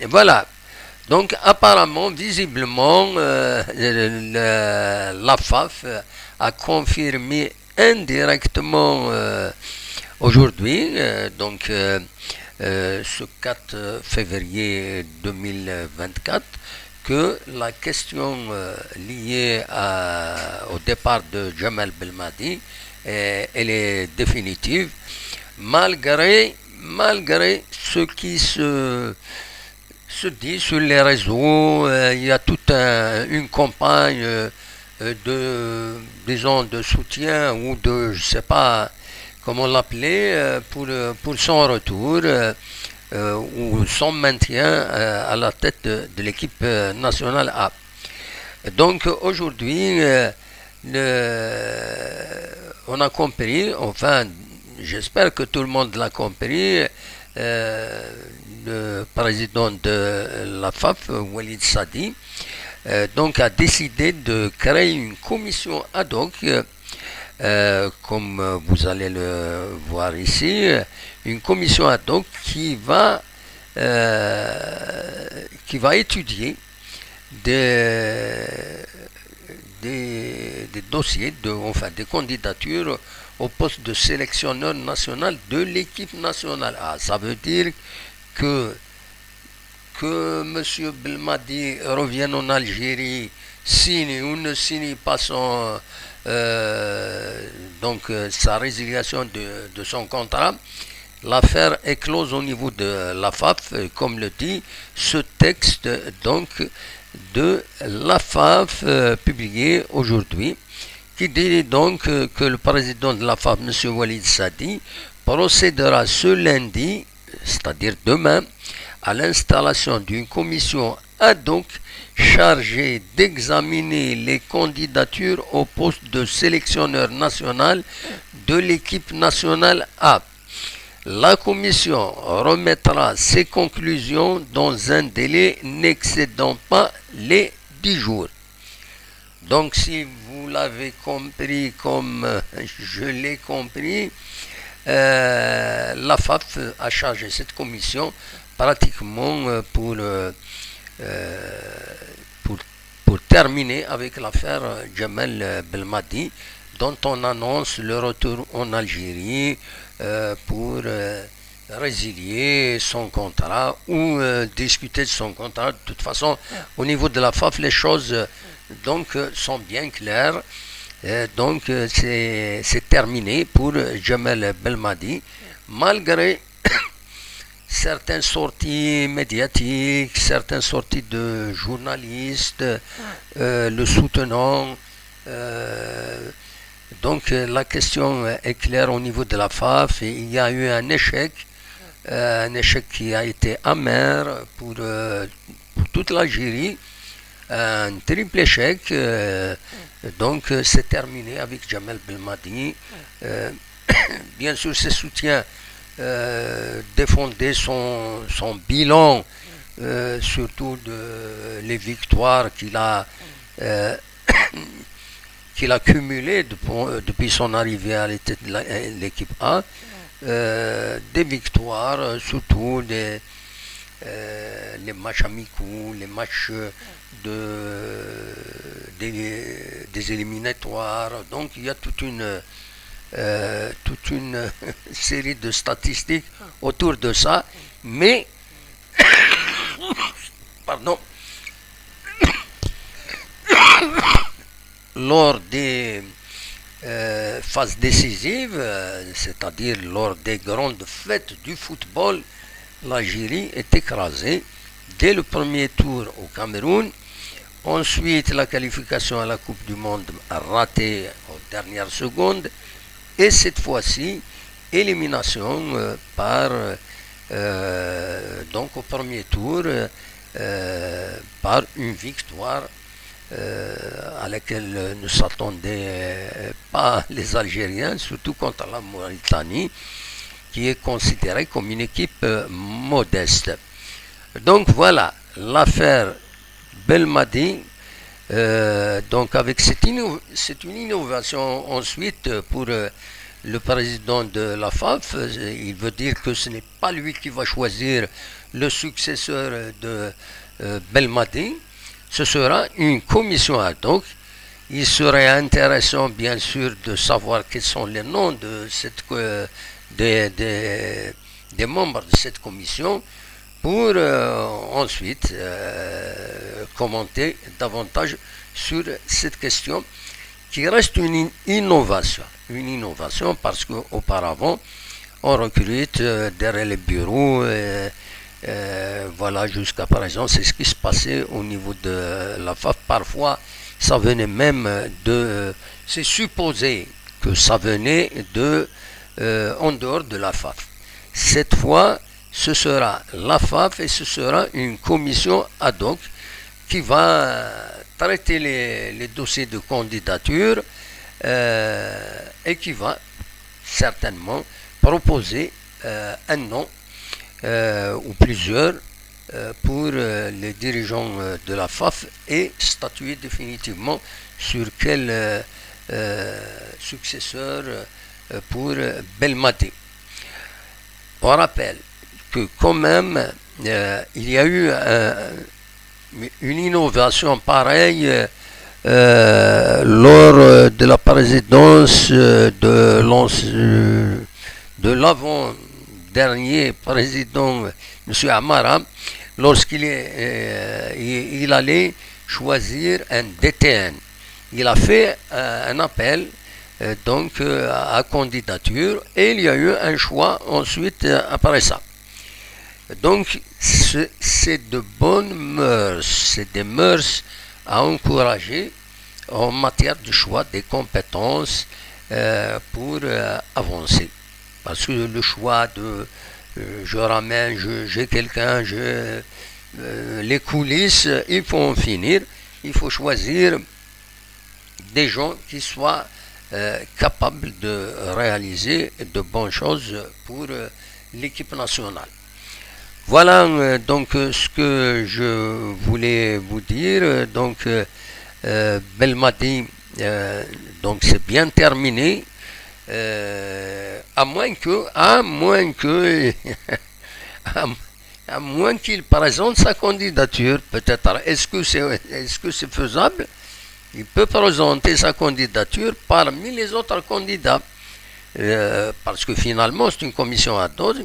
Et voilà. Donc apparemment, visiblement, la FAF a confirmé indirectement aujourd'hui, ce 4 février 2024, que la question liée au départ de Jamal Belmadi, elle est définitive, malgré ce qui se dit sur les réseaux. Il y a toute une campagne de soutien ou de, je sais pas comment l'appeler, pour son retour ou son maintien à la tête de l'équipe nationale A. Donc aujourd'hui, on a compris, enfin, j'espère que tout le monde l'a compris. Le président de la FAF, Walid Sadi, donc a décidé de créer une commission ad hoc, comme vous allez le voir ici, une commission ad hoc qui va étudier des, des dossiers, enfin des candidatures au poste de sélectionneur national de l'équipe nationale A. Ça veut dire que M. Belmadi revienne en Algérie, signe ou ne signe pas sa résiliation de son contrat, l'affaire est close au niveau de la FAF, comme le dit ce texte donc de la FAF publié aujourd'hui, qui dit donc que le président de la FAF, M. Walid Sadi, procédera ce lundi, c'est-à-dire demain, à l'installation d'une commission ad hoc chargée d'examiner les candidatures au poste de sélectionneur national de l'équipe nationale A. La commission remettra ses conclusions dans un délai n'excédant pas les 10 jours. Donc si vous l'avez compris comme je l'ai compris, la FAF a chargé cette commission pratiquement pour terminer avec l'affaire Jamal Belmadi, dont on annonce le retour en Algérie pour résilier son contrat ou discuter de son contrat. De toute façon, au niveau de la FAF, les choses sont bien claires. C'est terminé pour Jamal Belmadi, malgré certaines sorties médiatiques, certaines sorties de journalistes le soutenant. La question est claire au niveau de la FAF, et il y a eu un échec qui a été amer pour toute l'Algérie, un triple échec. C'est terminé avec Jamal Belmadi. Bien sûr, ses soutiens défendaient son bilan, surtout les victoires qu'il a cumulées depuis son arrivée à l'équipe A. Des victoires, surtout les matchs amicaux, les matchs des éliminatoires. Donc il y a toute une série de statistiques autour de ça, mais pardon, lors des phases décisives, c'est-à-dire lors des grandes fêtes du football, l'Algérie est écrasée dès le premier tour au Cameroun. Ensuite, la qualification à la Coupe du Monde ratée aux dernières secondes. Et cette fois-ci, élimination au premier tour par une victoire à laquelle ne s'attendaient pas les Algériens, surtout contre la Mauritanie, qui est considérée comme une équipe modeste. Donc voilà, l'affaire Belmadi, avec c'est une innovation ensuite pour le président de la FAF, il veut dire que ce n'est pas lui qui va choisir le successeur de Belmadi, ce sera une commission ad hoc. Il serait intéressant, bien sûr, de savoir quels sont les noms de des membres de cette commission pour ensuite commenter davantage sur cette question qui reste une innovation. Une innovation parce qu'auparavant, on recrute derrière les bureaux. Voilà, jusqu'à présent, c'est ce qui se passait au niveau de la FAF. Parfois, ça venait même de... C'est supposé que ça venait de en dehors de la FAF. Cette fois, ce sera la FAF et ce sera une commission ad hoc qui va traiter les dossiers de candidature et qui va certainement proposer un nom ou plusieurs pour les dirigeants de la FAF et statuer définitivement sur quel successeur pour Belmadi. On rappelle que quand même il y a eu une innovation pareille lors de la présidence de l'avant-dernier président, M. Amara, lorsqu'il il allait choisir un DTN. Il a fait un appel donc à candidature et il y a eu un choix ensuite après ça. Donc c'est de bonnes mœurs, c'est des mœurs à encourager en matière de choix des compétences pour avancer. Parce que le choix de je ramène, j'ai quelqu'un, les coulisses, il faut en finir. Il faut choisir des gens qui soient capables de réaliser de bonnes choses pour l'équipe nationale. Voilà donc ce que je voulais vous dire. Donc Belmadi, donc c'est bien terminé. À moins que à moins qu'il présente sa candidature, peut-être. Est-ce que c'est faisable? Il peut présenter sa candidature parmi les autres candidats, parce que finalement c'est une commission ad hoc.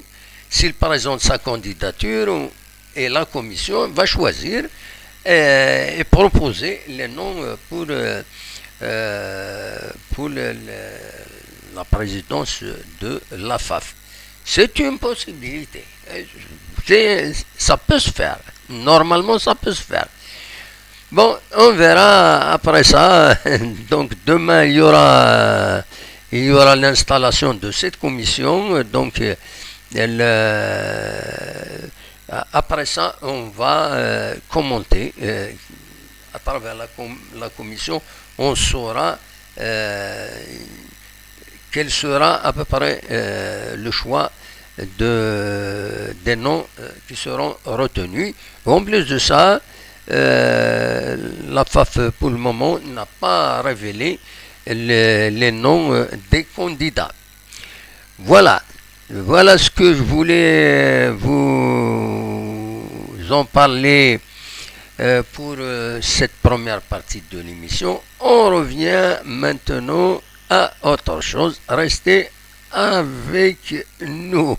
S'il présente sa candidature, et la commission va choisir et proposer les noms pour la présidence de la FAF. C'est une possibilité. Ça peut se faire. Normalement, ça peut se faire. Bon, on verra après ça. Donc, demain, il y aura l'installation de cette commission. Donc, après ça, on va commenter. À travers la commission, on saura quel sera à peu près le choix des noms qui seront retenus. En plus de ça, la FAF pour le moment n'a pas révélé les noms des candidats. Voilà ce que je voulais vous en parler pour cette première partie de l'émission. On revient maintenant à autre chose. Restez avec nous.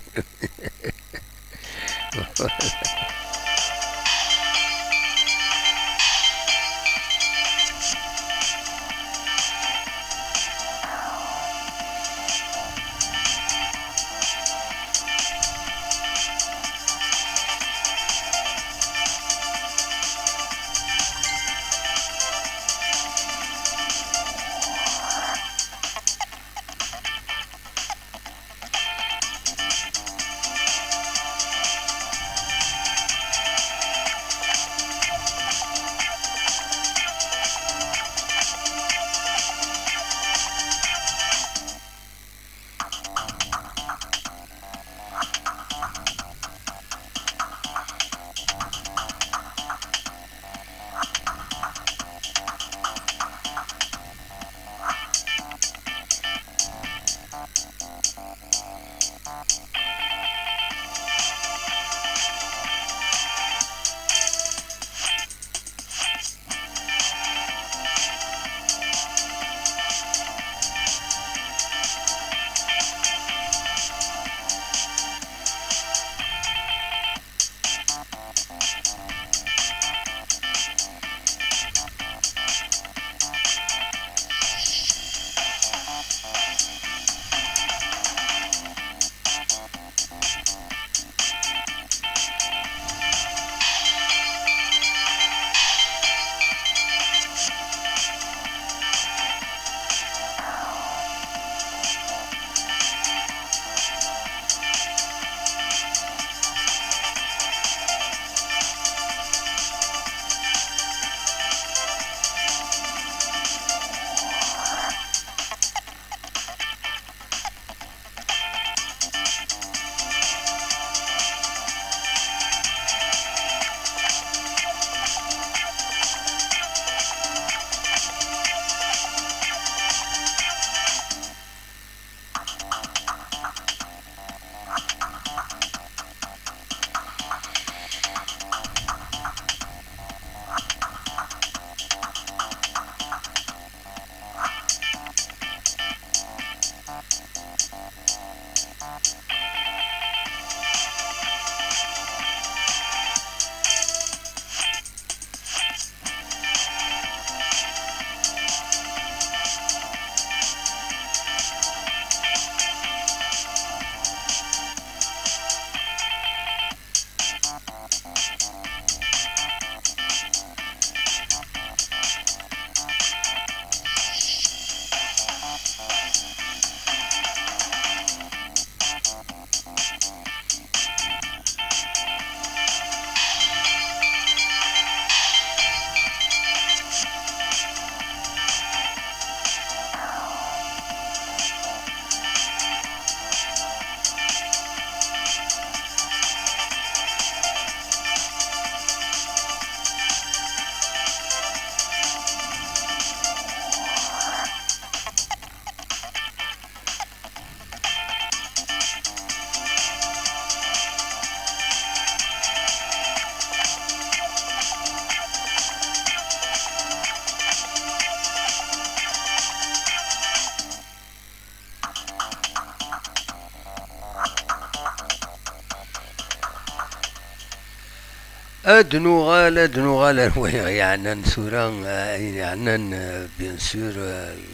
ادنو غال وي يعني سوران يعني بيان سور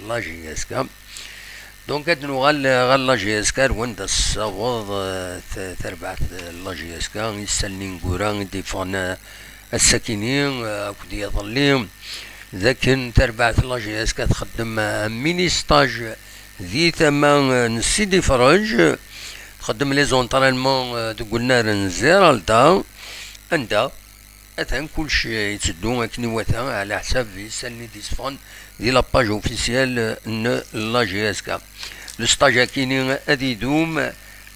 لا جي اس كا دونك ادنو غال لا جي اس كا وين الصوض تربعت لا جي اس كا يسلني نقوران ديفون الساكنين كودي يظليهم ذاك تربعت لا جي اس كا تخدم ميني ستاج ذي ثمان نسيدي فرج تخدم لي زونطرينمون قلنا نزيرالدا عندها أثن كلشي يتسدو أكني وثا على حساب يسالني ديسفون دي لاباج اوفيسيال ن لا جي اس كا لو ستاج كيني ادي دوم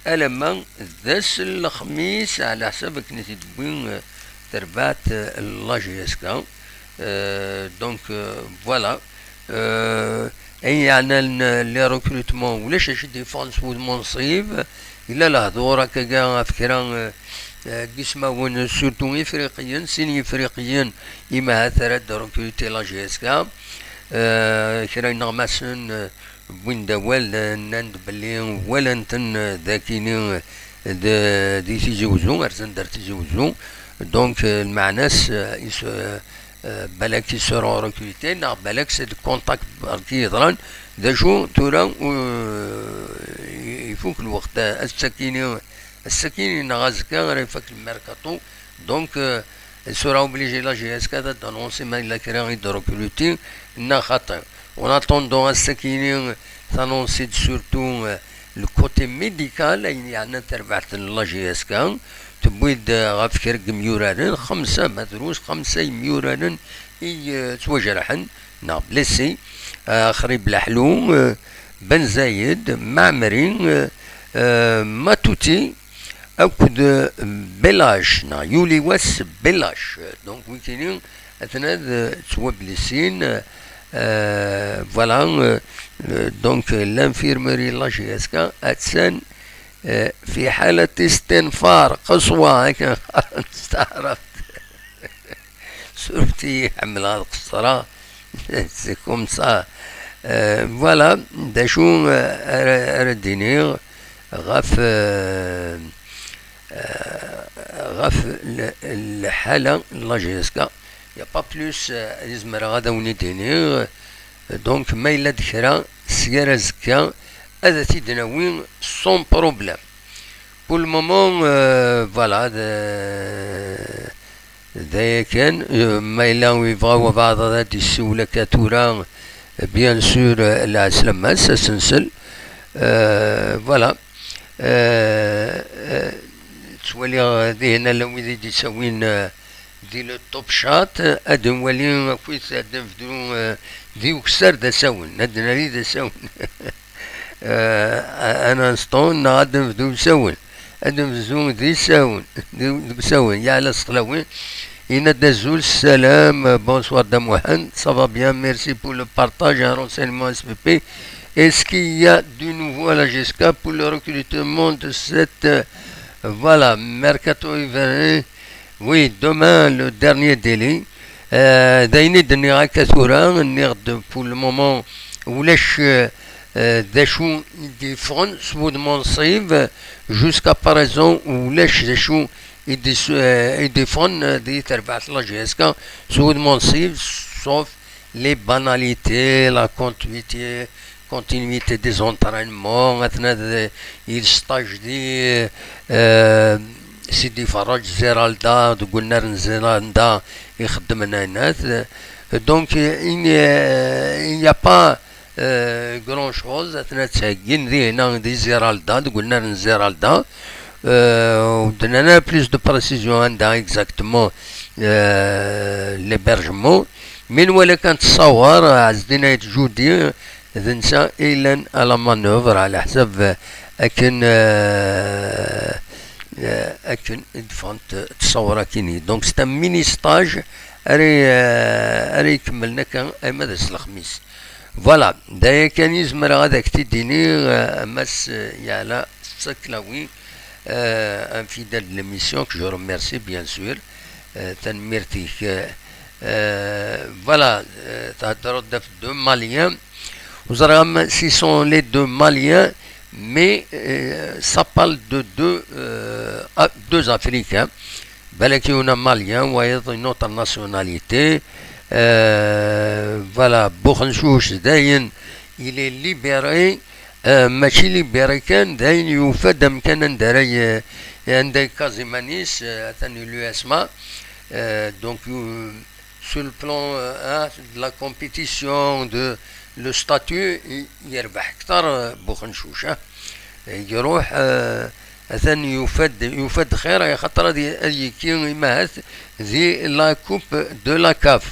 ألما ذاس الخميس على حساب كني تدوين تربات لا جي اس كا دونك فوالا اي يعني لي ريكروتمون ولاش شي ديفونس ود منصيب الا الهضوره كاع فكرا قسماون سورتو افريقيا سين افريقيا اما ثلاث ريكروتي لا جي اس كا كرا نغماسن وين دوال ناند بلي ولا نتن ذاكيني دي تيجوزو ارزن دار تيجوزو دونك المعناس بالك يسرون ريكروتي نا بالك سي كونتاكت كي يضران دا شو تورا يفوك الوقت السكيني نغازكا راه يفك الميركاتو دونك سورا اوبليجي لا جي اس كا دانونسي ما الا كرا يد ريكروتي نا خاطر اون اتوندون السكيني تانونسي سورتو الكوتي ميديكال يعني تربعت لا جي اس كا تبويد غاف كرق ميورانن خمسة مدروس 5 ميورانن يتوجرحن نا بليسي خريب لحلو بن زايد معمرين ماتوتي أكد بلاش نا يولي واس بلاش دونك ويكينين أثناء توبلسين فوالا دونك لانفيرمري لا جي اس كا أتسان في حالة استنفار قصوى هكا استعرفت صورتي حمل هذا القصرة سي كوم سا فوالا دا شو ارديني غاف الحالة لا جي اس كا يا با بلوس يزمر غادا ونيديني دونك ما إلا دكرا سيارة زكا هذا تيدناوين سون بروبليم بول المومون فوالا دايا كان ما إلا يبغاو بعض هاد السولة كاتورا بيان سور العسلامة سنسل فوالا تولي هادي هنا لو يدي يساوين دي لو توب شات ادن ولي كويس ادن فدو دي وكسر دا ساون ادنا لي دا ساون انا نسطون نادم فدو ساون ادم زون دي ساون دي ساون يا على الصلاوين إن دازول السلام بونسوار دام وحن صافا بيان ميرسي بور لو بارتاج ان رونسينمون اس بي بي est-ce qu'il y a du nouveau à la GSK pour le recrutement de cette voilà mercato hiver oui demain le dernier délai دايني دنيا كثورة نغد pour le moment ولاش داشو يديفون سود منصيب jusqu'à présent ولاش داشو يديفون دي تربعت لا جي اس كا سود منصيب sauf les banalités la continuité des entraînements أثناء الستاج دي سيدي فرج زيرالدا قلنا زيرالدا يخدم لنا الناس دونك il n'y a pas grand chose أثناء تساقين ذي هنا دي زيرالدا قلنا زيرالدا ودنا بلوس دو بريسيزيون عندها اكزاكتومون ليبرجمون من ولا كانت تصور عزدنا جودي ذنسا إلا على مانوفر على حساب أكن دفونت تصور كيني دونك ستا ميني ستاج أري يكملنا كان مدرسة الخميس فوالا دايا كان يزمر هذاك تديني مس يالا سكلاوي un fidèle de l'émission que je remercie bien sûr تنميرتيك voilà تهدروا deux Maliens ce sont les deux Maliens mais ça parle de deux Africains بالك يونا ماليان وأيضا نوتر ناسيوناليتي. فوالا بوخنشوش داين إلي ليبيري، ماشي ليبيري كان داين يوفد أمكان داري عندك كازيمانيس ثاني لو اسما. Donc sur le plan de la compétition de le statut يربح أكثر بوخنشوش، يروح أثن يفد خير يا خاطر هذه كي ماهت ذي لا كوب دو لا كاف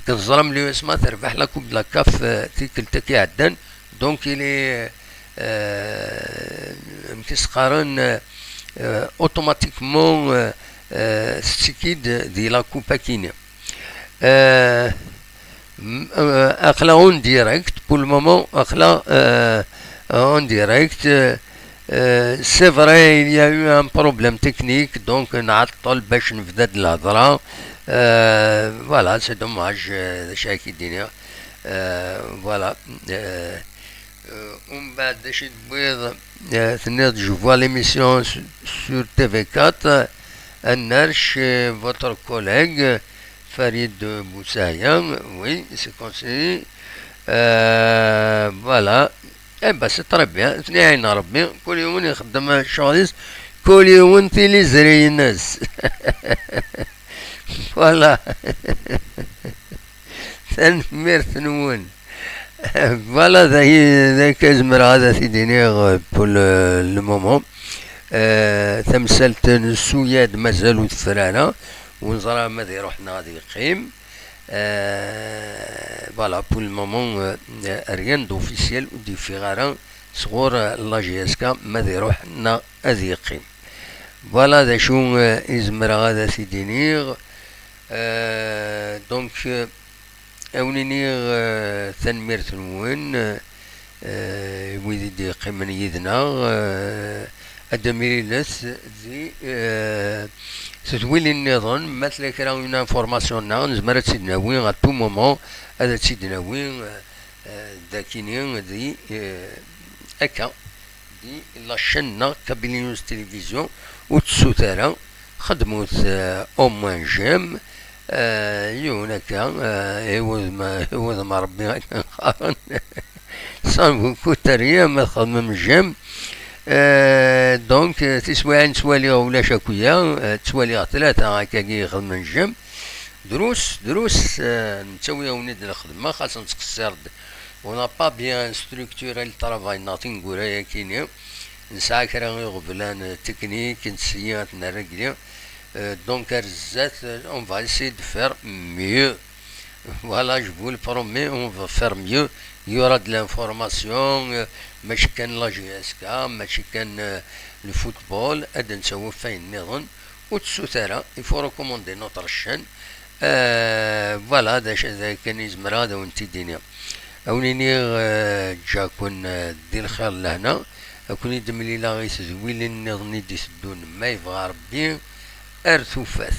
كنظلم لي اسمها تربح لا كوب دو لا كاف تيكلتك عدن. دونك إلي مكيسقارن اوتوماتيكمون ستيكيد دي لا كوبا كينيا. اخلا اون ديريكت بور المومون، اخلا اون ديريكت. سي فري il y a eu un problème technique donc نعطل باش نبدا الهضره. فوالا سي دوماج هذا كي دينا. فوالا ومن بعد اش تبغيض تنيض جو فوا ليميسيون سور تي في 4 النرش فوتر كوليغ فريد بوسايا. وي سي كونسي. فوالا اي بس ترى بيان ثنين ربي كل يوم يخدم شغليس، كل يوم تيلي زري الناس. فوالا تنمير ثنون. فوالا ذاك زمر هذا سيديني بول المومون. تمثلت السوياد مازالو تفرانا ونزرا ماذا يروح نادي يقيم. فوالا بول المومون ريان دوفيسيال ودي فيغاران صغور لا جي اس كا ماذا يروح نا هذا يقيم. فوالا ذا شو يزمر هذا سيدينيغ. دونك اونينيغ تنمير تنوين ويدي دي قيمن يدنا ادميري لس ذي ستولي النظام مثلا كرا اون انفورماسيون نزمر تسيدنا وين ا تو مومون هذا تسيدنا وين داكينين ذي اكا دي لا شنا كابيلينوس تلفزيون وتسوتارا خدموت او موان جيم يونكا هو ما ربي قارن صان كوتاريا ما خدم جيم. دونك تسوى نسوالي ولا شاكويا تسوالي ثلاثة هكا يخدم الجيم. دروس نسوي ونيد الخدمة خاصة نتقصر ونا با بيان ستركتوري الترافاي ناطي نقولها كينيا نسعى كرا غفلان تكنيك نسيات نرقلي. Donc on va essayer de faire mieux. Voilà, je vous le promets, on va faire mieux. Il y aura de l'information, ماشي كان لا جي اس كا، ماشي كان le football، هذا نسوي فيه النظام وتسوتارا. il faut recommander notre chaîne. فوالا هذا كان يزمر هذا وانتي دينيا اونيني جاكون دي الخير لهنا اكون يدملي لا غيس زويل النظام دي سدون ما يبغى ربي ارثوفاث.